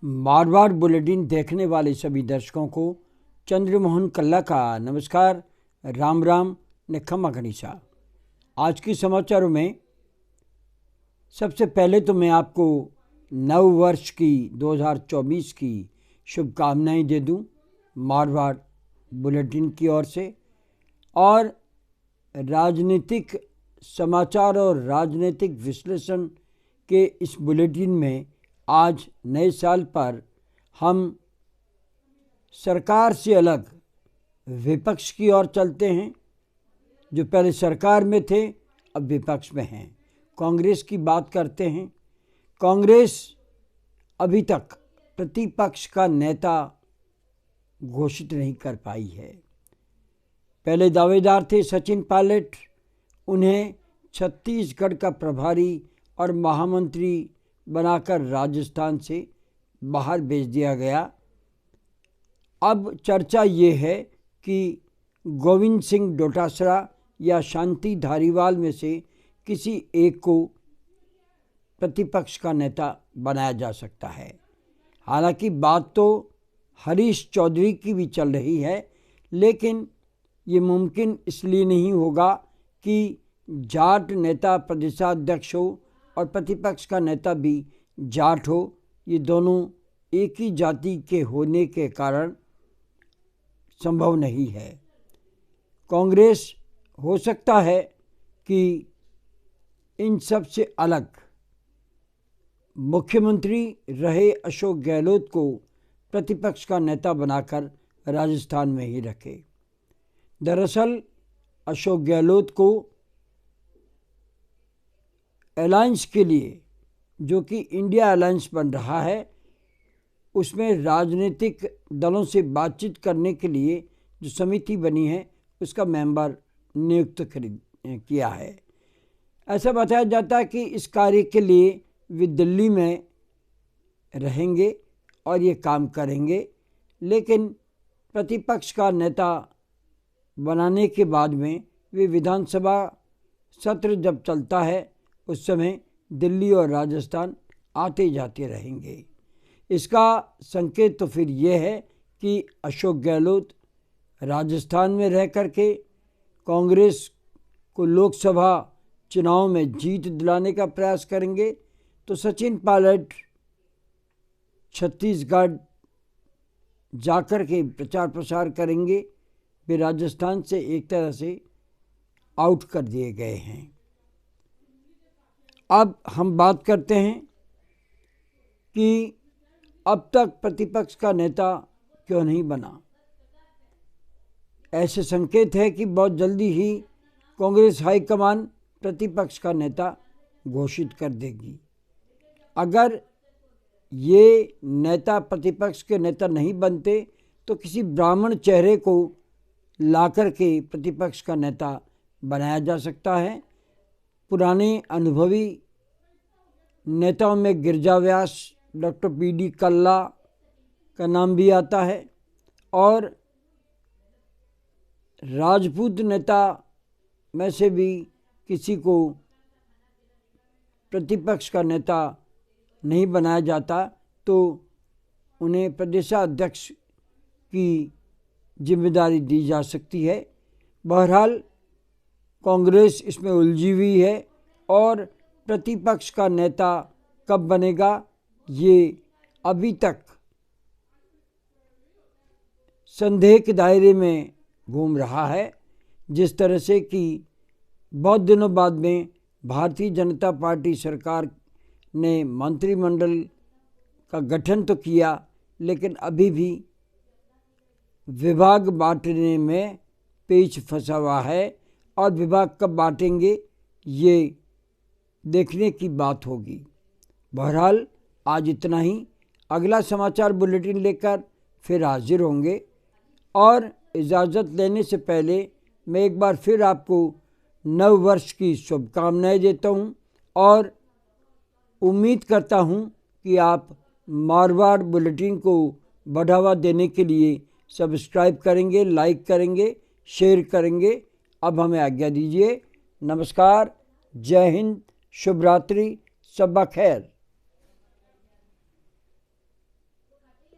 Marwar bulletin देखने वाले सभी दर्शकों को चंद्रमोहन कल्ला का नमस्कार, राम राम ने खमा गनीसा। आज के समाचारों में सबसे पहले तो मैं आपको नव वर्ष की 2024 की शुभकामनाएं दे दूं मारवाड़ बुलेटिन की ओर से। और राजनीतिक समाचार और राजनीतिक विश्लेषण के इस बुलेटिन में आज नए साल पर हम सरकार से अलग विपक्ष की ओर चलते हैं। जो पहले सरकार में थे अब विपक्ष में हैं, कांग्रेस की बात करते हैं। कांग्रेस अभी तक प्रतिपक्ष का नेता घोषित नहीं कर पाई है। पहले दावेदार थे सचिन पायलट, उन्हें छत्तीसगढ़ का प्रभारी और महामंत्री बनाकर राजस्थान से बाहर भेज दिया गया। अब चर्चा ये है कि गोविंद सिंह डोटासरा या शांति धारीवाल में से किसी एक को प्रतिपक्ष का नेता बनाया जा सकता है। हालांकि बात तो हरीश चौधरी की भी चल रही है, लेकिन ये मुमकिन इसलिए नहीं होगा कि जाट नेता प्रदेशाध्यक्ष हो और प्रतिपक्ष का नेता भी जाट हो। ये दोनों एक ही जाति के होने के कारण संभव नहीं है। कांग्रेस हो सकता है कि इन सब से अलग मुख्यमंत्री रहे अशोक गहलोत को प्रतिपक्ष का नेता बनाकर राजस्थान में ही रखे। दरअसल अशोक गहलोत को अलायंस के लिए, जो कि इंडिया अलायंस बन रहा है, उसमें राजनीतिक दलों से बातचीत करने के लिए जो समिति बनी है उसका मेंबर नियुक्त किया है। ऐसा बताया जाता है कि इस कार्य के लिए वे दिल्ली में रहेंगे और ये काम करेंगे, लेकिन प्रतिपक्ष का नेता बनाने के बाद में वे विधानसभा सत्र जब चलता है उस समय दिल्ली और राजस्थान आते जाते रहेंगे। इसका संकेत तो फिर यह है कि अशोक गहलोत राजस्थान में रह करके कांग्रेस को लोकसभा चुनाव में जीत दिलाने का प्रयास करेंगे, तो सचिन पायलट छत्तीसगढ़ जाकर के प्रचार प्रसार करेंगे। वे राजस्थान से एक तरह से आउट कर दिए गए हैं। अब हम बात करते हैं कि अब तक प्रतिपक्ष का नेता क्यों नहीं बना। ऐसे संकेत है कि बहुत जल्दी ही कांग्रेस हाईकमान प्रतिपक्ष का नेता घोषित कर देगी। अगर ये नेता प्रतिपक्ष के नेता नहीं बनते तो किसी ब्राह्मण चेहरे को लाकर के प्रतिपक्ष का नेता बनाया जा सकता है। पुराने अनुभवी नेताओं में गिरिजा व्यास, डॉक्टर पीडी कल्ला का नाम भी आता है, और राजपूत नेता में से भी किसी को प्रतिपक्ष का नेता नहीं बनाया जाता तो उन्हें प्रदेशाध्यक्ष की जिम्मेदारी दी जा सकती है। बहरहाल कांग्रेस इसमें उलझी हुई है और प्रतिपक्ष का नेता कब बनेगा ये अभी तक संदेह के दायरे में घूम रहा है। जिस तरह से कि बहुत दिनों बाद में भारतीय जनता पार्टी सरकार ने मंत्रिमंडल का गठन तो किया, लेकिन अभी भी विभाग बांटने में पेच फंसा हुआ है और विभाग कब बांटेंगे ये देखने की बात होगी। बहरहाल आज इतना ही। अगला समाचार बुलेटिन लेकर फिर हाजिर होंगे, और इजाज़त लेने से पहले मैं एक बार फिर आपको नव वर्ष की शुभकामनाएं देता हूं और उम्मीद करता हूं कि आप मारवाड़ बुलेटिन को बढ़ावा देने के लिए सब्सक्राइब करेंगे, लाइक करेंगे, शेयर करेंगे। अब हमें आज्ञा दीजिए। नमस्कार, जय हिंद, शुभ रात्रि, शब्बा खैर।